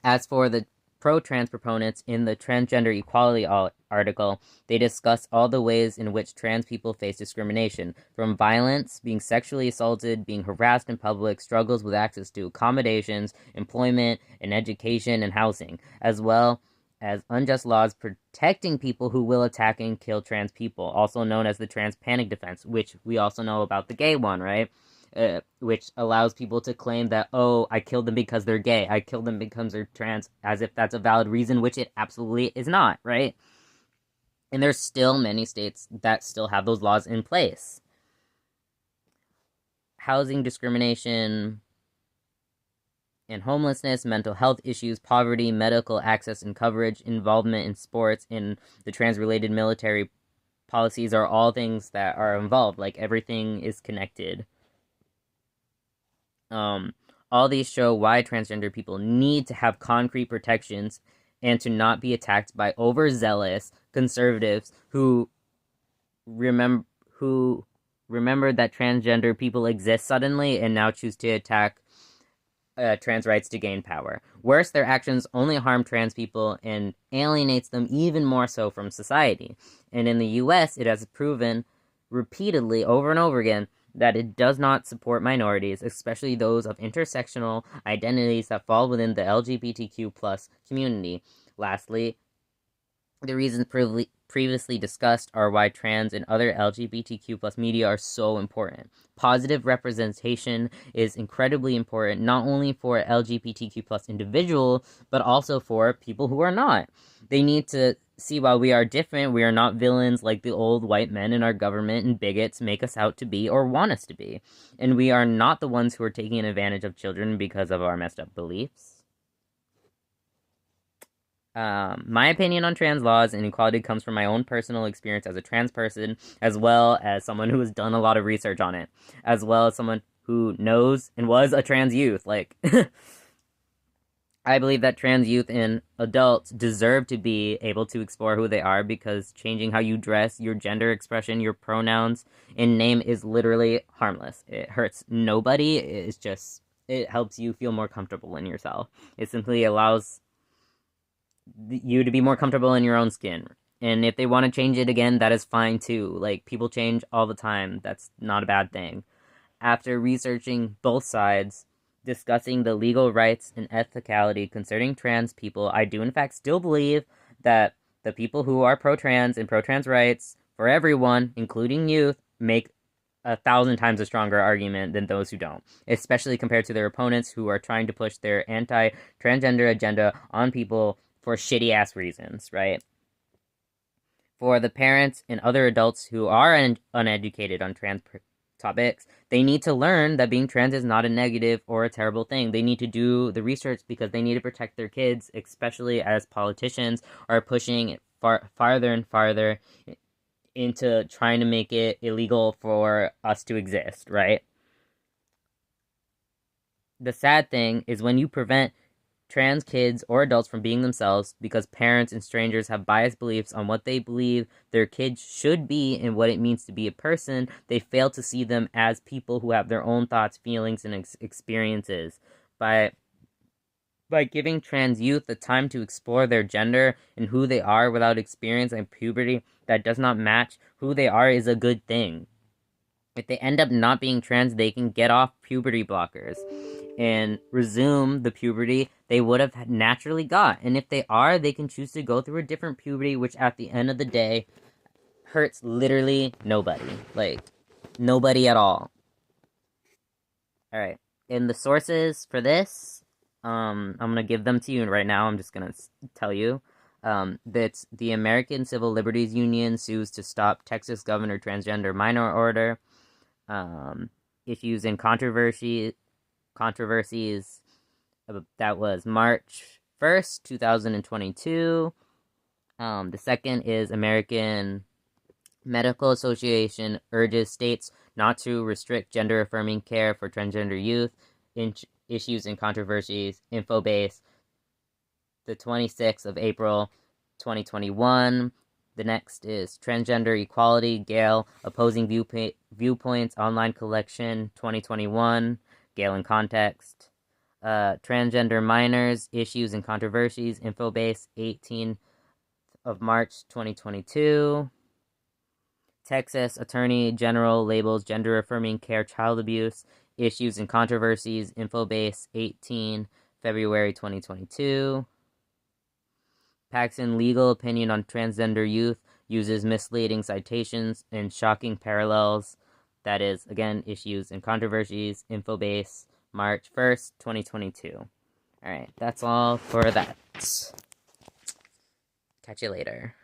As for the pro-trans proponents in the transgender equality article, they discuss all the ways in which trans people face discrimination, from violence, being sexually assaulted, being harassed in public, struggles with access to accommodations, employment, and education and housing, as well as unjust laws protecting people who will attack and kill trans people, also known as the trans panic defense, which we also know about the gay one, right? Which allows people to claim that, oh, I killed them because they're gay, I killed them because they're trans, as if that's a valid reason, which it absolutely is not, right? And there's still many states that still have those laws in place. Housing discrimination and homelessness, mental health issues, poverty, medical access and coverage, involvement in sports, in the trans-related military policies are all things that are involved. Like, everything is connected. Um, all these show why transgender people need to have concrete protections and to not be attacked by overzealous conservatives remember who remember that transgender people exist suddenly and now choose to attack trans rights to gain power. Worse, their actions only harm trans people and alienates them even more so from society. And in the US, it has proven repeatedly over and over again that it does not support minorities, especially those of intersectional identities that fall within the LGBTQ plus community. Lastly, the reasons previously discussed are why trans and other LGBTQ plus media are so important. Positive representation is incredibly important, not only for LGBTQ plus individuals, but also for people who are not. They need to see why we are different. We are not villains like the old white men in our government and bigots make us out to be or want us to be. And we are not the ones who are taking advantage of children because of our messed up beliefs. My opinion on trans laws and equality comes from my own personal experience as a trans person, as well as someone who has done a lot of research on it, as well as someone who knows and was a trans youth. Like, I believe that trans youth and adults deserve to be able to explore who they are because changing how you dress, your gender expression, your pronouns, and name is literally harmless. It hurts nobody. It's just, it helps you feel more comfortable in yourself. It simply allows you to be more comfortable in your own skin. And if they want to change it again, that is fine too. Like, people change all the time. That's not a bad thing. After researching both sides, discussing the legal rights and ethicality concerning trans people, I do in fact still believe that the people who are pro-trans and pro-trans rights for everyone, including youth, make 1,000 times a stronger argument than those who don't, especially compared to their opponents who are trying to push their anti-transgender agenda on people for shitty ass reasons, right? For the parents and other adults who are uneducated on trans topics, they need to learn that being trans is not a negative or a terrible thing. They need to do the research because they need to protect their kids, especially as politicians are pushing it farther and farther into trying to make it illegal for us to exist, right? The sad thing is when you prevent trans kids or adults from being themselves because parents and strangers have biased beliefs on what they believe their kids should be and what it means to be a person, they fail to see them as people who have their own thoughts, feelings, and experiences. By giving trans youth the time to explore their gender and who they are without experiencing puberty that does not match who they are is a good thing. If they end up not being trans, they can get off puberty blockers and resume the puberty they would have naturally got. And if they are, they can choose to go through a different puberty, which at the end of the day hurts literally nobody. Like, nobody at all. Alright. And the sources for this, I'm gonna give them to you right now. I'm just gonna tell you. That the American Civil Liberties Union sues to stop Texas Governor Transgender Minor Order. Issues and controversies. That was March 1st, 2022. The second is American Medical Association urges states not to restrict gender-affirming care for transgender youth. Issues and controversies, Infobase, the 26th of April, 2021. The next is Transgender Equality, Gale, Opposing Viewpoints, Online Collection, 2021, Gale in Context. Transgender minors, issues and controversies, Infobase, 18th of March 2022. Texas Attorney General labels gender-affirming care child abuse, issues and controversies, Infobase, 18 February 2022. Paxson legal opinion on transgender youth uses misleading citations and shocking parallels. That is, again, issues and controversies, Infobase, March 1st, 2022. Alright, that's all for that. Catch you later.